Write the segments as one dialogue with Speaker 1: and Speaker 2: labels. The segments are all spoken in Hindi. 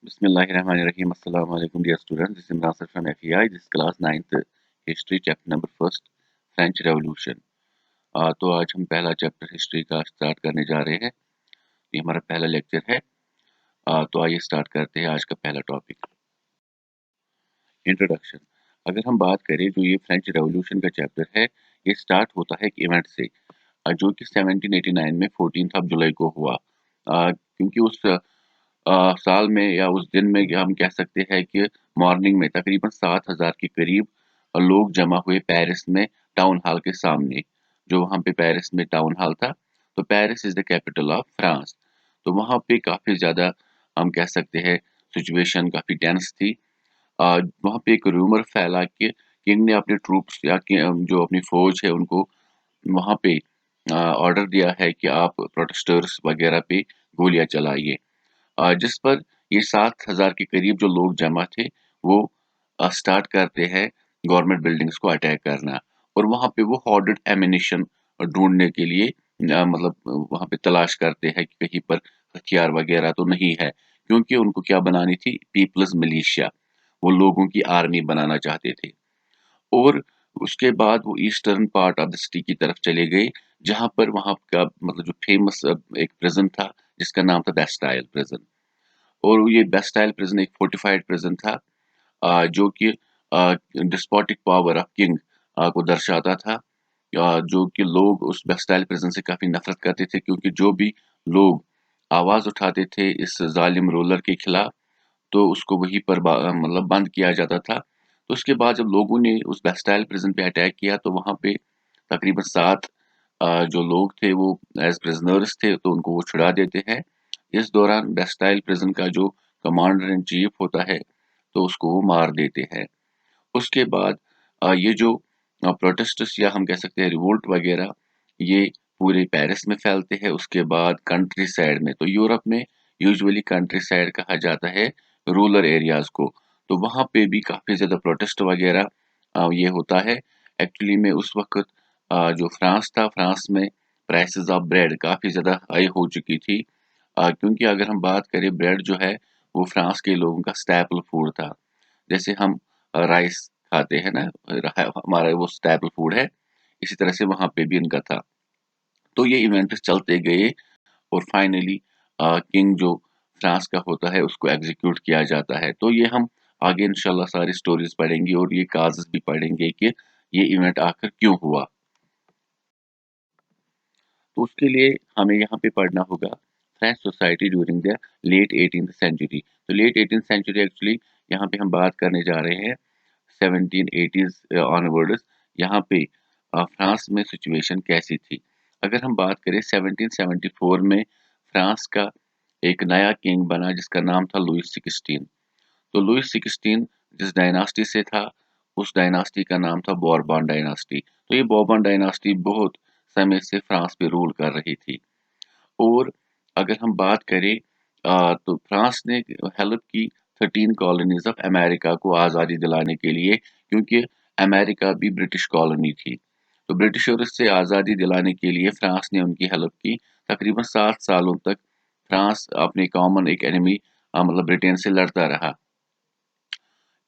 Speaker 1: Bismillahirrahmanirrahim. Assalamu alaikum, dear students. This is Imran Sir from FEI. This is class 9th history chapter number first French Revolution. तो आज हम पहला चैप्टर हिस्ट्री का स्टार्ट करने जा रहे हैं. ये हमारा पहला लेक्चर है. तो आइए स्टार्ट करते हैं आज का पहला टॉपिक, इंट्रोडक्शन. अगर हम बात करें जो ये फ्रेंच रेवोल्यूशन का चैप्टर है, ये स्टार्ट होता है एक इवेंट से जो कि 1789 में 14 जुलाई को हुआ. क्योंकि उस साल में या उस दिन में हम कह सकते हैं कि मॉर्निंग में तकरीबन 7,000 के करीब लोग जमा हुए पेरिस में टाउन हॉल के सामने. जो वहाँ पे पेरिस में टाउन हॉल था, तो Paris is the capital of France. तो वहाँ पे काफ़ी ज़्यादा हम कह सकते हैं सिचुएशन काफ़ी टेंस थी. वहाँ पे एक रूमर फैला कि किंग ने अपने ट्रूप्स या जो अपनी फौज है उनको वहाँ पे ऑर्डर दिया है कि आप प्रोटेस्टर्स वगैरह पे गोलियां चलाइए. जिस पर ये 7,000 के करीब जो लोग जमा थे वो स्टार्ट करते हैं गवर्नमेंट बिल्डिंग्स को अटैक करना. और वहाँ पे वो हॉर्डेड एमिनिशन ढूंढने के लिए मतलब वहाँ पे तलाश करते हैं कि कहीं पर हथियार वगैरह तो नहीं है, क्योंकि उनको क्या बनानी थी, पीपल्स मिलिशिया. वो लोगों की आर्मी बनाना चाहते थे. और उसके बाद वो eastern part of the city की तरफ चले गए, जहाँ पर वहाँ का मतलब जो फेमस एक प्रिजन था जिसका नाम था बेस्टाइल प्रिजन. और ये बेस्टाइल प्रिजन एक फोर्टिफाइड प्रिजन था जो कि डिस्पोटिक पावर ऑफ किंग को दर्शाता था. जो कि लोग उस बेस्टाइल प्रिजन से काफी नफरत करते थे, क्योंकि जो भी लोग आवाज उठाते थे इस जालिम रूलर के खिलाफ, तो उसको वहीं पर मतलब बंद किया जाता था. तो उसके बाद जब लोगों ने उस बेस्टाइल प्रिजन पे अटैक किया, तो वहां पे तकरीबन 7 जो लोग थे वो एज प्रिजनर्स थे, तो उनको वो छुड़ा देते हैं. इस दौरान बेस्टाइल प्रिजन का जो कमांडर इन चीफ होता है, तो उसको वो मार देते हैं. उसके बाद ये जो प्रोटेस्ट्स या हम कह सकते हैं रिवोल्ट वगैरह, ये पूरे पेरिस में फैलते हैं. उसके बाद कंट्री साइड में, तो यूरोप में यूजुअली कंट्री साइड कहा जाता है रूरल एरियाज को, तो वहाँ पे भी काफ़ी ज़्यादा प्रोटेस्ट वगैरह ये होता है. एक्चुअली में उस वक्त जो फ्रांस था, फ्रांस में प्राइसेस ऑफ ब्रेड काफ़ी ज़्यादा हाई हो चुकी थी. क्योंकि अगर हम बात करें, ब्रेड जो है वो फ्रांस के लोगों का स्टैपल फूड था. जैसे हम राइस खाते हैं ना, हमारा वो स्टैपल फूड है, इसी तरह से वहाँ पे भी इनका था. तो ये इवेंट्स चलते गए और फाइनली किंग जो फ्रांस का होता है उसको एग्जीक्यूट किया जाता है. तो ये हम आगे इंशाल्लाह सारी स्टोरीज पढ़ेंगे और ये काजेस भी पढ़ेंगे कि ये इवेंट आखिर क्यों हुआ. तो उसके लिए हमें यहाँ पे पढ़ना होगा French society during the late 18th century. तो लेट 18th सेंचुरी एक्चुअली यहाँ पे हम बात करने जा रहे हैं 1780s ऑनवर्ड्स. यहाँ पे फ्रांस में सिचुएशन कैसी थी. अगर हम बात करें 1774 में फ्रांस का एक नया किंग बना जिसका नाम था लुइस 16. तो लुइस 16 जिस डायनास्टी से था, उस डायनास्टी का नाम था बोरबॉन डायनास्टी. तो ये बोरबॉन डायनास्टी बहुत समय से फ्रांस पे रूल कर रही थी. और अगर हम बात करें तो फ्रांस ने हेल्प की 13 कॉलोनीज ऑफ अमेरिका को आज़ादी दिलाने के लिए, क्योंकि अमेरिका भी ब्रिटिश कॉलोनी थी. तो ब्रिटिशर्स से आज़ादी दिलाने के लिए फ्रांस ने उनकी हेल्प की. तकरीबन 7 सालों तक फ्रांस अपने कॉमन एक एनिमी मतलब ब्रिटेन से लड़ता रहा.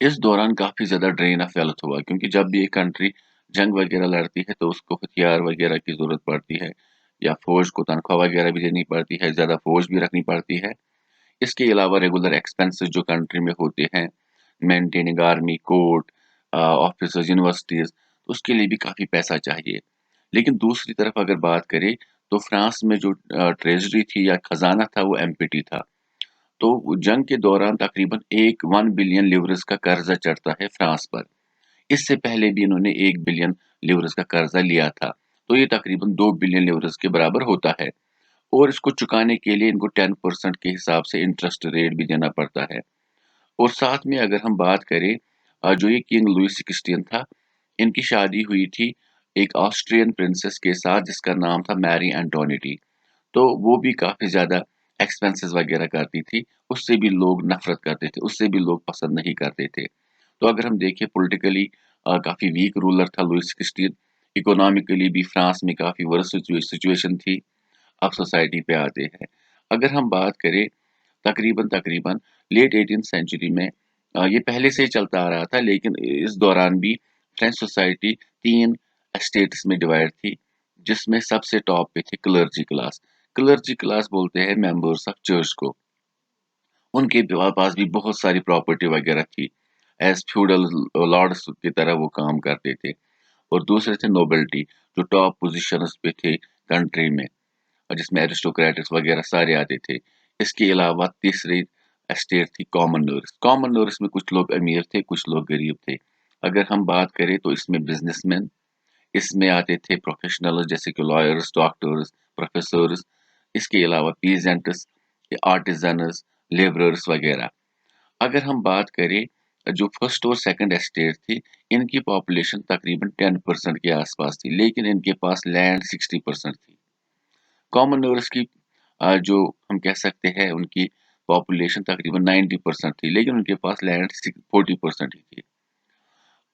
Speaker 1: इस दौरान काफ़ी ज़्यादा ड्रेन ऑफ वेल्थ हुआ, क्योंकि जब भी एक कंट्री जंग वगैरह लड़ती है तो उसको हथियार वगैरह की ज़रूरत पड़ती है, या फौज को तनख्वाह वगैरह भी देनी पड़ती है, ज़्यादा फौज भी रखनी पड़ती है. इसके अलावा रेगुलर एक्सपेंसेस जो कंट्री में होते हैं, maintaining army, court, officers, universities, तो उसके लिए भी काफ़ी पैसा चाहिए. लेकिन दूसरी तरफ अगर बात करें, तो फ्रांस में जो ट्रेजरी थी या खजाना था वो एम्प्टी था. तो जंग के दौरान तकरीबन 1 बिलियन लिवरेस का कर्जा चढ़ता है फ्रांस पर. इससे पहले भी इन्होंने 1 बिलियन लिवरेस का कर्जा लिया था. तो ये तकरीबन 2 बिलियन लिवरेस के बराबर होता है. और इसको चुकाने के लिए इनको 10% के हिसाब से इंटरेस्ट रेट भी देना पड़ता है. और साथ में अगर हम बात करें, जो ये किंग लुइस 16 था, इनकी शादी हुई थी एक ऑस्ट्रियन प्रिंसेस के साथ जिसका नाम था मैरी एंटोनिटी. तो वो भी काफ़ी ज़्यादा एक्सपेंसेस वगैरह करती थी. उससे भी लोग नफ़रत करते थे, उससे भी लोग पसंद नहीं करते थे. तो अगर हम देखें पॉलिटिकली काफ़ी वीक रूलर था लुइस 16. इकोनॉमिकली भी फ्रांस में काफ़ी वर्स्ट सिचुएशन थी. अब सोसाइटी पे आते हैं. अगर हम बात करें तकरीबन तकरीबन लेट 18th सेंचुरी में ये पहले से ही चलता आ रहा था, लेकिन इस दौरान भी फ्रेंच सोसाइटी 3 एस्टेट्स में डिवाइड थी, जिसमें सबसे टॉप पे थे क्लर्जी क्लास। क्लर्जी क्लास बोलते हैं मेंबर्स ऑफ चर्च को। उनके पास भी बहुत सारी प्रॉपर्टी वगैरह थी। एज फ्यूडल लॉर्ड्स की तरह वो काम करते थे। और दूसरे थे नोबेल्टी, जो टॉप पोजीशंस पे थे कंट्री में, और जिसमें एरिस्टोक्रेट्स वगैरह सारे आते थे। इसके अलावा तीसरी एस्टेट थी कॉमनर्स। कॉमनर्स में कुछ लोग अमीर थे, कुछ लोग गरीब थे। अगर हम बात करें तो इसमें बिजनेसमैन, इसमें आते थे प्रोफेशनल्स जैसे कि लॉयर्स, डॉक्टर्स, प्रोफेसर्स। इसके अलावा पीजेंट्स, आर्टिजन्स, लेबरर्स वगैरह। अगर हम बात करें जो फर्स्ट और सेकंड एस्टेट थी, इनकी पॉपुलेशन तकरीबन 10% के आसपास थी, लेकिन इनके पास लैंड 60% थी। कॉमनर्स की जो हम कह सकते हैं उनकी पॉपुलेशन तकरीबन 90% थी, लेकिन उनके पास लैंड 40% ही थी।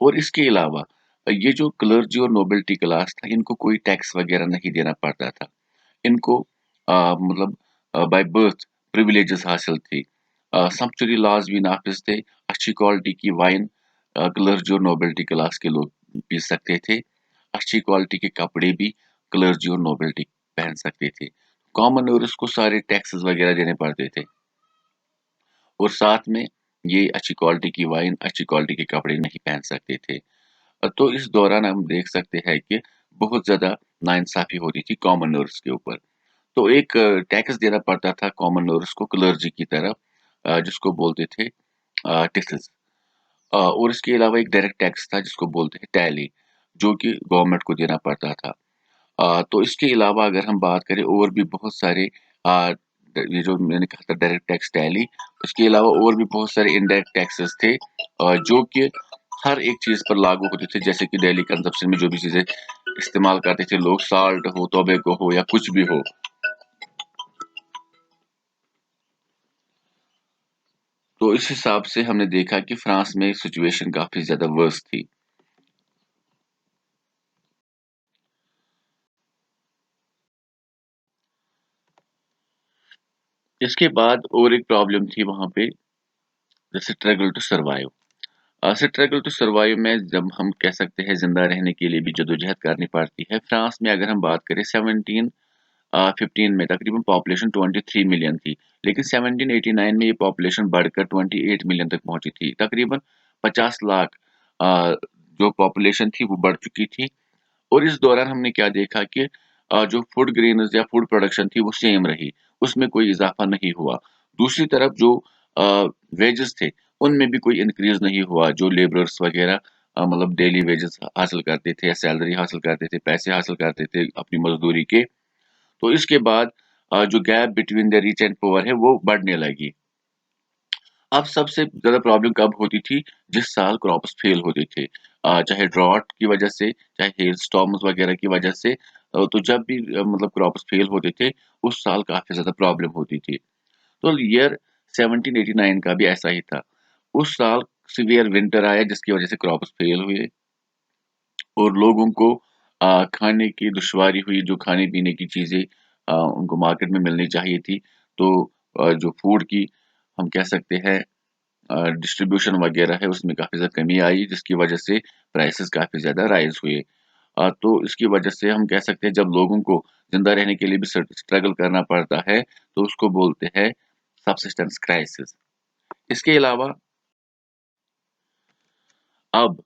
Speaker 1: और इसके अलावा ये जो क्लर्जी और नोबिलिटी क्लास था, इनको कोई टैक्स वगैरह नहीं देना पड़ता था। इनको मतलब बाय बर्थ प्रिविलेजेस हासिल थी। सम्पचुरी लॉज भी नाफिज थे। अच्छी क्वालिटी की वाइन क्लर्जी और नोबिलिटी क्लास के लोग पी सकते थे। अच्छी क्वालिटी के कपड़े भी क्लर्जी और नोबिलिटी पहन सकते थे। कॉमनर्स को सारे टैक्सेस वगैरह देने पड़ते थे, और साथ में ये अच्छी क्वालिटी की वाइन, अच्छी क्वालिटी के कपड़े नहीं पहन सकते थे। तो इस दौरान हम देख सकते हैं कि बहुत ज्यादा नाइंसाफी होती थी कॉमनर्स के ऊपर। तो एक टैक्स देना पड़ता था कॉमनर्स को क्लर्जी की तरफ, जिसको बोलते थे टिसस। और इसके अलावा एक डायरेक्ट टैक्स था जिसको बोलते हैं टैली, जो कि गवर्नमेंट को देना पड़ता था। तो इसके अलावा अगर हम बात करें और भी बहुत सारे ये जो मैंने कहा था डायरेक्ट टैक्स टैली, इसके अलावा और भी बहुत सारे इनडायरेक्ट टैक्सेस थे जो कि हर एक चीज पर लागू होते थे। जैसे कि डेली कंजप्शन में जो भी चीजें इस्तेमाल करते थे लोग, साल्ट हो, टोबैको हो, या कुछ भी हो। तो इस हिसाब से हमने देखा कि फ्रांस में सिचुएशन काफी ज्यादा वर्स थी। इसके बाद और एक प्रॉब्लम थी वहां पे, struggle to survive. Struggle to survive में जब हम कह सकते हैं जिंदा रहने के लिए भी जदोजहद करनी पड़ती है। फ्रांस में अगर हम बात करें 1715 में तकरीबन पॉपुलेशन 23 मिलियन थी, लेकिन 1789 में ये पॉपुलेशन बढ़कर 28 मिलियन तक पहुंची थी। तकरीबन 50 लाख जो पॉपुलेशन थी वो बढ़ चुकी थी। और इस दौरान हमने क्या देखा कि जो फूड ग्रेन्स या फूड प्रोडक्शन थी वो सेम रही, उसमें कोई इजाफा नहीं हुआ। दूसरी तरफ जो वेजेस थे उनमें भी कोई इंक्रीज नहीं हुआ। जो लेबरर्स वगैरह मतलब डेली वेजेस हासिल करते थे या सैलरी हासिल करते थे, पैसे हासिल करते थे अपनी मजदूरी के, तो इसके बाद जो gap between the rich and poor है वो बढ़ने लगी। अब सबसे ज्यादा प्रॉब्लम कब होती थी? जिस साल क्रॉप्स फेल होते थे, चाहे ड्रॉट की वजह से, चाहे हेल स्टॉर्म्स वगैरह की वजह से। तो जब भी मतलब क्रॉप्स फेल होते थे, उस साल काफी ज्यादा प्रॉब्लम होती थी। तो ईयर 1789 का भी ऐसा ही था। उस साल सीवियर विंटर आया जिसकी वजह से क्रॉप्स फेल हुए, और लोगों को खाने की दुश्वारी हुई। जो खाने पीने की चीजें उनको मार्केट में मिलनी चाहिए थी, तो जो फूड की हम कह सकते हैं डिस्ट्रीब्यूशन वगैरह है, उसमें काफ़ी ज़्यादा कमी आई, जिसकी वजह से प्राइसेस काफ़ी ज़्यादा राइज़ हुए। तो इसकी वजह से हम कह सकते हैं जब लोगों को ज़िंदा रहने के लिए भी स्ट्रगल करना पड़ता है, तो उसको बोलते हैं सब्सिस्टेंस क्राइसिस। इसके अलावा अब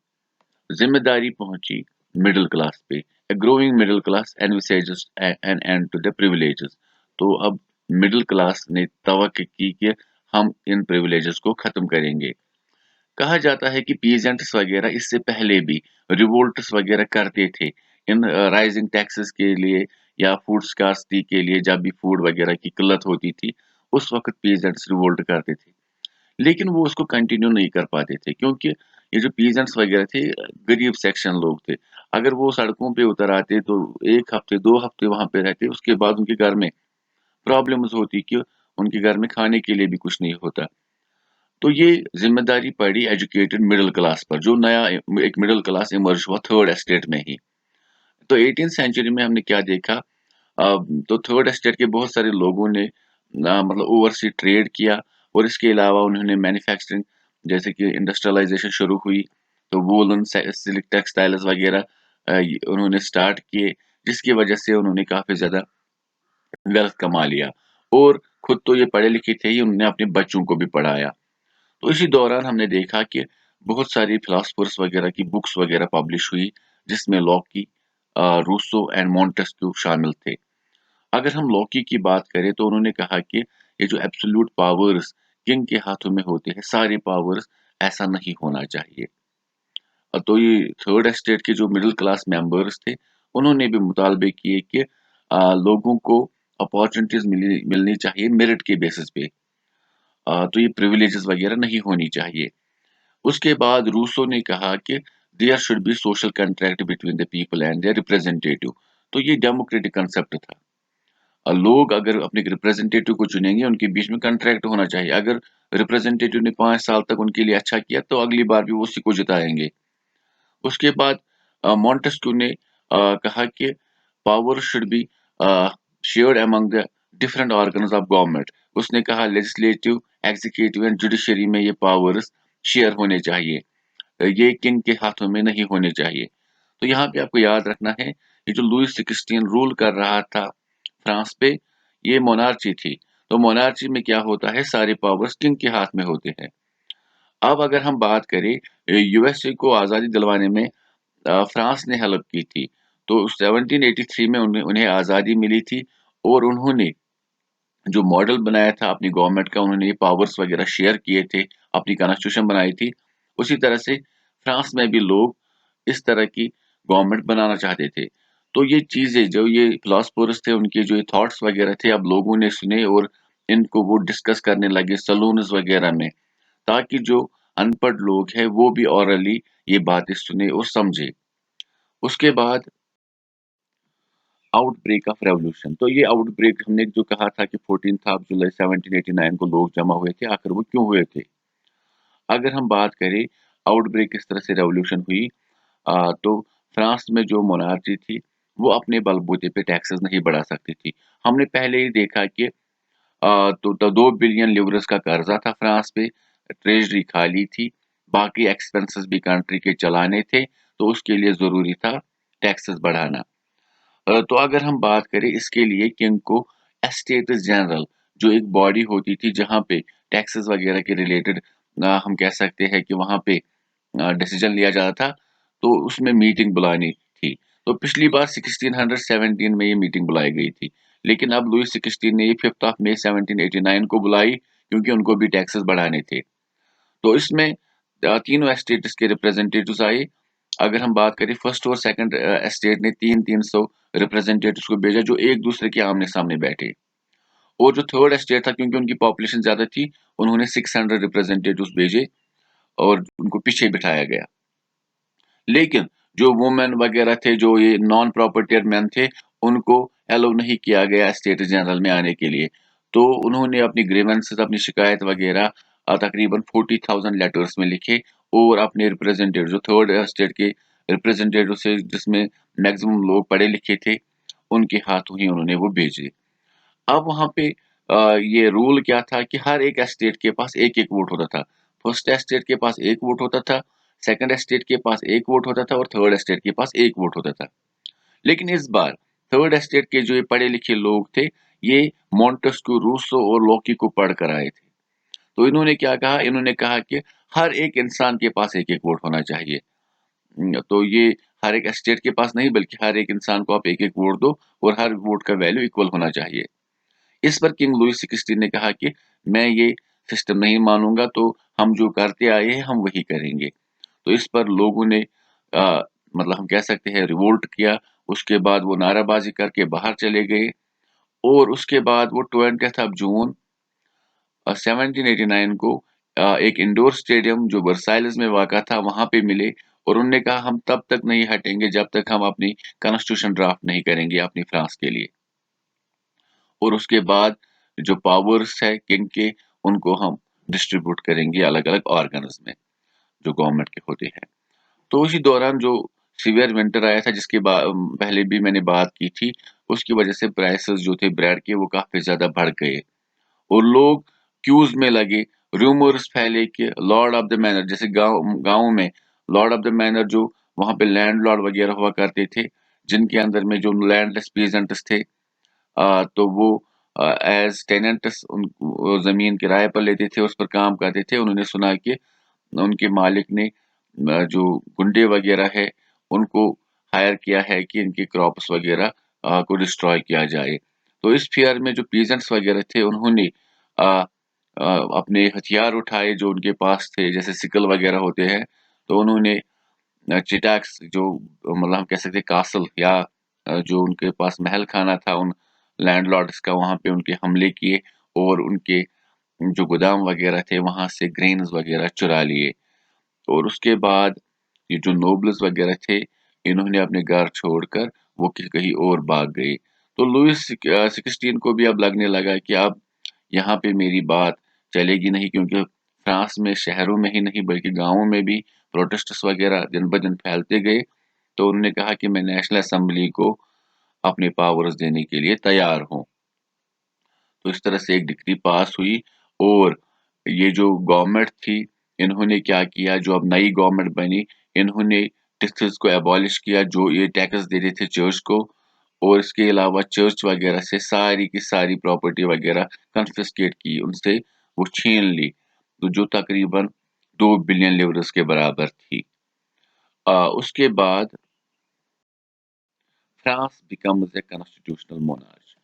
Speaker 1: ज़िम्मेदारी पहुंची मिडिल क्लास पे। A growing middle class envisages an end to the privileges। तो अब मिडिल क्लास ने तवक्क की कि हम इन प्रिविलेजेस को खत्म करेंगे। कहा जाता है कि पीजेंट्स वगैरह इससे पहले भी रिवोल्ट्स वगैरह करते थे इन राइजिंग टैक्सेस के लिए या फूड स्कार्सिटी के लिए। जब भी फूड वगैरह की किल्लत होती थी, उस वक्त पीजेंट्स रिवोल्ट करते थे, लेकिन वो उसको कंटिन्यू नहीं कर पाते थे, क्योंकि ये जो पीजेंट्स वगैरह थे गरीब सेक्शन लोग थे। अगर वो सड़कों पे उतर आते तो 1 हफ्ते 2 हफ्ते वहां पे रहते, उसके बाद उनके घर में प्रॉब्लम्स होती कि उनके घर में खाने के लिए भी कुछ नहीं होता। तो ये जिम्मेदारी पड़ी एजुकेटेड मिडिल क्लास पर, जो नया एक मिडिल क्लास इमर्ज हुआ थर्ड एस्टेट में ही। तो 18th सेंचुरी में हमने क्या देखा? तो थर्ड एस्टेट के बहुत सारे लोगों ने मतलब ओवरसी ट्रेड किया, और इसके अलावा उन्होंने मैन्युफैक्चरिंग, जैसे कि इंडस्ट्रियलाइजेशन शुरू हुई, तो वूलन, सिल्क टेक्सटाइल्स वगैरह उन्होंने स्टार्ट किए, जिसकी वजह से उन्होंने काफ़ी ज़्यादा वेल्थ कमा लिया। और खुद तो ये पढ़े लिखे थे ही, उन्होंने अपने बच्चों को भी पढ़ाया। तो इसी दौरान हमने देखा कि बहुत सारी फिलोसफर्स वगैरह की बुक्स वगैरह पब्लिश हुई, जिसमें लॉकी, रूसो एंड मॉन्टेस्क्यू शामिल थे। अगर हम लॉकी की बात करें तो उन्होंने कहा कि ये जो एब्सोल्यूट पावर्स किंग के हाथों में होते हैं, सारे पावर्स, ऐसा नहीं होना चाहिए। तो ये थर्ड एस्टेट के जो मिडिल क्लास मेंबर्स थे, उन्होंने भी मुतालबे किए कि लोगों को अपॉर्चुनिटीज मिलनी चाहिए मेरिट के बेसिस पे। तो ये प्रिविलेजेस वगैरह नहीं होनी चाहिए। उसके बाद रूसो ने कहा कि there should be social contract between the people and their representative. तो ये डेमोक्रेटिक कंसेप्ट था। लोग अगर अपने रिप्रेजेंटेटिव को चुनेंगे, उनके बीच में कॉन्ट्रैक्ट होना चाहिए। अगर रिप्रेजेंटेटिव ने 5 साल तक उनके लिए अच्छा किया, तो अगली बार भी वो उसी को जिताएंगे। उसके बाद मॉन्टेस्क्यू ने कहा कि power should be shared among the different organs of government. उसने कहा लेजिस्लेटिव, एग्जीक्यूटिव एंड जुडिशरी में ये पावर्स शेयर होने चाहिए। ये किंग के हाथों में नहीं होने चाहिए। तो यहाँ पे आपको याद रखना है, ये जो लुई 16 रूल कर रहा था फ्रांस पे, ये मोनार्ची थी। तो मोनार्ची में क्या होता है, सारे पावर्स किंग के हाथ में होते हैं। अब अगर हम बात करें, यूएसए को आज़ादी दिलवाने में फ्रांस ने हेल्प की थी। तो 1783 में उन्हें उन्हें आज़ादी मिली थी, और उन्होंने जो मॉडल बनाया था अपनी गवर्नमेंट का, उन्होंने ये पावर्स वगैरह शेयर किए थे, अपनी कॉन्स्टिट्यूशन बनाई थी। उसी तरह से फ्रांस में भी लोग इस तरह की गवर्नमेंट बनाना चाहते थे। तो ये चीज़ें, जो ये फिलोसफर्स थे, उनके जो ये थॉट्स वगैरह थे, अब लोगों ने सुने और इनको वो डिस्कस करने लगे सलून्स वगैरह में, ताकि जो अनपढ़ लोग हैं वो भी ओरली ये बातें सुने और समझे। उसके बाद आउटब्रेक ऑफ रेवोल्यूशन। तो ये आउटब्रेक हमने जो कहा था कि 14th ऑफ जुलाई 1789 को लोग जमा हुए थे, आखिर वो क्यों हुए थे? अगर हम बात करें आउटब्रेक किस तरह से रेवोल्यूशन हुई, तो फ्रांस में जो मोनार्ची थी, वो अपने बलबूते पे टैक्सेस नहीं बढ़ा सकती थी। हमने पहले ही देखा कि तो 2 बिलियन लिवरेस का कर्जा था फ्रांस पे, ट्रेजरी खाली थी, बाकी एक्सपेंसेस भी कंट्री के चलाने थे, तो उसके लिए ज़रूरी था टैक्सेस बढ़ाना। तो अगर हम बात करें इसके लिए किंग को एस्टेट्स जनरल, जो एक बॉडी होती थी जहाँ पे टैक्सेस वगैरह के रिलेटेड, हम कह सकते हैं कि वहाँ पे डिसीजन लिया जाता था, तो उसमें मीटिंग बुलानी थी। तो पिछली बार 1617 में ये मीटिंग बुलाई गई थी, लेकिन अब लुई 16 ने ये 5th ऑफ मई 1789 को बुलाई, क्योंकि उनको भी टैक्सेस बढ़ाने थे। तो इसमें तीनों एस्टेट्स के रिप्रेजेंटेटिव्स आए। अगर हम बात करें, फर्स्ट और सेकंड एस्टेट ने 300 रिप्रेजेंटेटिव्स को भेजा, जो एक दूसरे के आमने सामने बैठे। और जो थर्ड एस्टेट था, क्योंकि उनकी पॉपुलेशन ज्यादा थी, उन्होंने 600 रिप्रेजेंटेटिव्स भेजे और उनको पीछे बिठाया गया। लेकिन जो वुमेन वगैरह थे, जो ये नॉन प्रॉपर्टियर मैन थे, उनको अलाउ नहीं किया गया स्टेट जनरल में आने के लिए। तो उन्होंने अपनी ग्रीवेंसेस, अपनी शिकायत वगैरह तकरीबन 40,000 लेटर्स में लिखे, और अपने रिप्रेजेंटेटिव, जो थर्ड स्टेट के रिप्रेजेंटेटिव से, जिसमें मैक्सिमम लोग पढ़े लिखे थे, उनके हाथों ही उन्होंने वो भेजे। अब वहाँ पे ये रूल क्या था कि हर एक एस्टेट के पास एक-एक वोट होता था। फर्स्ट एस्टेट के पास 1 वोट होता था, सेकंड एस्टेट के पास 1 वोट होता था, और थर्ड एस्टेट के पास 1 वोट होता था। लेकिन इस बार थर्ड एस्टेट के जो ये पढ़े-लिखे लोग थे, ये मॉन्टेस्क्यू, रूसो और लॉकी को पढ़ कर आए थे। तो इन्होंने क्या कहा? इन्होंने कहा कि हर एक इंसान के पास 1-1 वोट होना चाहिए। तो ये हर एक एस्टेट के पास नहीं, बल्कि हर एक इंसान को आप 1-1 वोट दो, और हर वोट का वैल्यू इक्वल होना चाहिए। इस पर किंग लुई 16 ने कहा कि मैं ये सिस्टम नहीं मानूंगा, तो हम जो करते आए हैं हम वही करेंगे। तो इस पर लोगों ने मतलब हम कह सकते हैं रिवोल्ट किया। उसके बाद वो नाराबाजी करके बाहर चले गए, और उसके बाद वो 20th ऑफ जून 1789 को एक इंडोर स्टेडियम जो वर्साइल्स में वाक़ा था, वहां पे मिले, और उन्होंने कहा हम तब तक नहीं हटेंगे जब तक हम अपनी कॉन्स्टिट्यूशन ड्राफ्ट नहीं करेंगे अपनी फ्रांस के लिए। और उसके बाद जो पावर्स है किंग के, उनको हम डिस्ट्रीब्यूट करेंगे अलग-अलग ऑर्गन्स में, जो गवर्नमेंट के होते हैं। तो इसी दौरान जो सीवियर विंटर आया था, जिसके पहले भी मैंने बात की थी, उसकी वजह से प्राइसेस जो थे ब्रेड के, वो काफ़ी ज़्यादा बढ़ गए। और लोग क्यूज में लगे, रूमर्स फैले कि लॉर्ड ऑफ द मैनर, जैसे गांव गांव में लॉर्ड ऑफ द मैनर जो वहां पे लैंडलॉर्ड वगैरह हुआ करते थे, जिनके अंदर में जो लैंडलेस पीजेंट्स थे, तो वो एज टेनेंट्स उन वो जमीन किराए पर लेते थे, उस पर काम करते थे। उन्होंने सुना कि उनके मालिक ने जो गुंडे वगैरह है उनको हायर किया है कि इनके क्रॉप्स वगैरह को डिस्ट्रॉय किया जाए। तो इस फियर में जो पीजेंट्स वगैरह थे उन्होंने अ, अपने हथियार उठाए जो उनके पास थे, जैसे सिकल वगैरह होते हैं। तो उन्होंने चिटैक्स जो मतलब हम कह सकते हैं कासल या जो उनके पास महल खाना था उन लैंडलॉर्ड्स का, वहां पे उनके हमले किए और उनके जो गोदाम वगैरह थे वहां से ग्रेन्स वगैरह चुरा लिए। और उसके बाद ये जो नोबल्स वगैरह थे, इन्होंने अपने घर छोड़कर वो कहीं और भाग गए। तो लुइस 16 को भी अब लगने लगा कि अब यहाँ पे मेरी बात चलेगी नहीं, क्योंकि फ्रांस में शहरों में ही नहीं बल्कि गांवों में भी प्रोटेस्ट्स वगैरह दिन ब दिन फैलते गए। तो उन्होंने कहा कि मैं नेशनल असेंबली को अपने पावर्स देने के लिए तैयार हूँ। तो इस तरह से एक डिक्री पास हुई और ये जो गवर्नमेंट थी, इन्होंने क्या किया, जो अब नई गवर्नमेंट बनी, इन्होंने टैक्सेस को एबॉलिश किया, जो ये टैक्स देते थे चर्च को। और इसके अलावा चर्च वगैरह से सारी की सारी प्रॉपर्टी वगैरह कन्फिस्केट की, उनसे वो छीन ली, तो जो तकरीबन 2 बिलियन लिवरेस के बराबर थी। उसके बाद France becomes a constitutional monarch.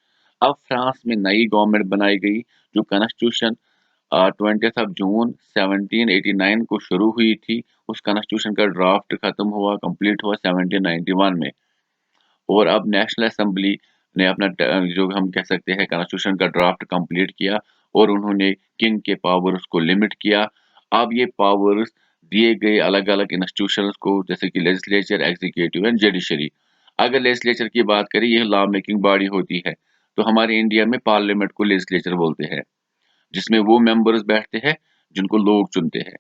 Speaker 1: अब फ्रांस में नई गवर्नमेंट बनाई गई, जो कॉन्स्टिट्यूशन 20 जून 1789 को शुरू हुई थी। उस कॉन्स्टिट्यूशन का ड्राफ्ट खत्म हुआ, कंप्लीट हुआ 1791 में। और अब नेशनल असेंबली ने अपना जो हम कह सकते हैं कॉन्स्टिट्यूशन का ड्राफ्ट कंप्लीट किया और उन्होंने किंग के पावर्स को लिमिट किया। अब ये पावर्स दिए गए अलग अलग इंस्टीट्यूशंस को, जैसे कि लेजिस्लेचर, एग्जीक्यूटिव एंड जुडिशरी। अगर लेजिस्लेचर की बात करें, ये लॉ मेकिंग बॉडी होती है। तो हमारे इंडिया में पार्लियामेंट को लेजिस्लेचर बोलते हैं, जिसमें वो मेंबर्स बैठते हैं जिनको लोग चुनते हैं।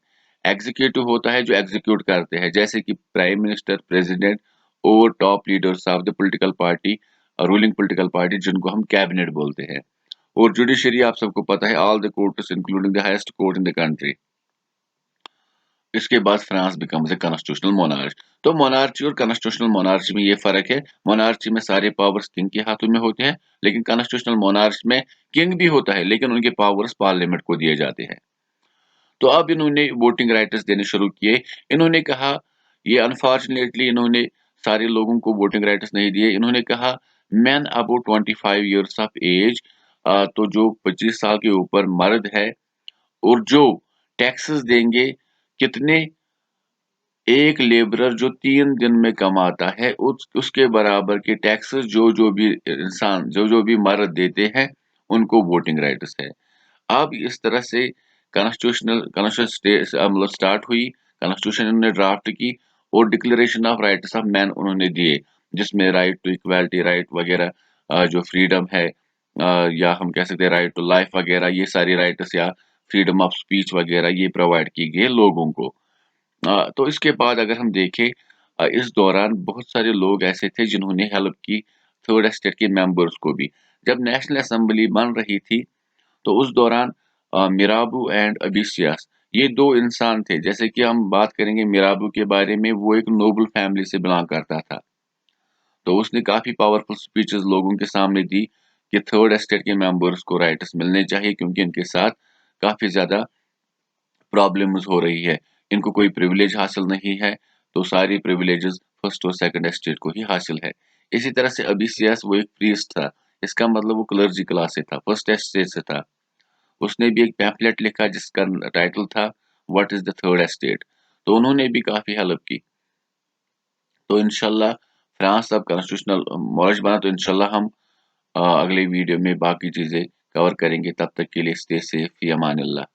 Speaker 1: एग्जीक्यूटिव होता है जो एग्जीक्यूट करते हैं, जैसे कि प्राइम मिनिस्टर, प्रेसिडेंट और top leaders of the political party, ruling political party, जिनको हम कैबिनेट बोलते हैं। और जुडिशरी आप सबको पता है, all the courts including the highest court in the country. इसके बाद France becomes a constitutional monarch. तो मोनार्ची और कॉन्स्टिट्यूशनल मोनार्ची में ये फर्क है, मोनार्ची में सारे पावर्स किंग के हाथों में होते हैं, लेकिन कॉन्स्टिट्यूशनल मोनार्च में किंग भी होता है लेकिन उनके पावर्स पार्लियामेंट को दिए जाते हैं। तो अब इन्होंने वोटिंग राइट्स देने शुरू किए। इन्होंने कहा, ये अनफॉर्चुनेटली इन्होंने सारे लोगों को वोटिंग राइट्स नहीं दिए। इन्होंने कहा man about 25 years of age, तो जो 25 साल के ऊपर मर्द है और जो टैक्सेस देंगे, कितने, एक लेबरर जो 3 दिन में कमाता है उसके बराबर के टैक्सेस जो जो भी इंसान, जो जो भी मर्द देते हैं, उनको वोटिंग राइट्स है। अब इस तरह से कॉन्स्टिट्यूशन मतलब स्टार्ट हुई। कॉन्स्टिट्यूशन उन्होंने ड्राफ्ट की और declaration of rights of man उन्होंने दिए, जिसमें राइट टू इक्वालिटी, राइट वगैरह, जो फ्रीडम है, या हम कह सकते हैं राइट टू लाइफ वगैरह, ये सारी राइट्स या फ्रीडम ऑफ स्पीच वगैरह ये प्रोवाइड की गई लोगों को। तो इसके बाद अगर हम देखें, इस दौरान बहुत सारे लोग ऐसे थे जिन्होंने हेल्प की थर्ड एस्टेट के मेंबर्स को भी। जब नेशनल असेंबली बन रही थी, तो उस दौरान मिराबू एंड अबिसियास, ये दो इंसान थे। जैसे कि हम बात करेंगे मिराबू के बारे में, वो एक नोबल फैमिली से बिलोंग करता था। तो उसने काफी पावरफुल स्पीचेस लोगों के सामने दी कि थर्ड एस्टेट के मेंबर्स को राइट्स मिलने चाहिए, क्योंकि इनके साथ काफी ज्यादा प्रॉब्लम्स हो रही है, इनको कोई प्रिविलेज हासिल नहीं है। तो सारी प्रिविलेजेस फर्स्ट और सेकंड एस्टेट को ही हासिल है। इसी तरह से अबिसियास वो एक प्रीस्ट था, इसका मतलब वो क्लर्जी क्लास से था, फर्स्ट एस्टेट से था। उसने भी एक पैम्फलेट लिखा जिसका टाइटल था what is the third estate. तो उन्होंने भी काफी हेल्प की। तो इंशाल्लाह फ्रांस अब कॉन्स्टिट्यूशनल मॉर्च बना, तो इंशाल्लाह हम अगले वीडियो में बाकी चीजें कवर करेंगे। तब तक के लिए स्टे सेफ, फी अमान अल्लाह।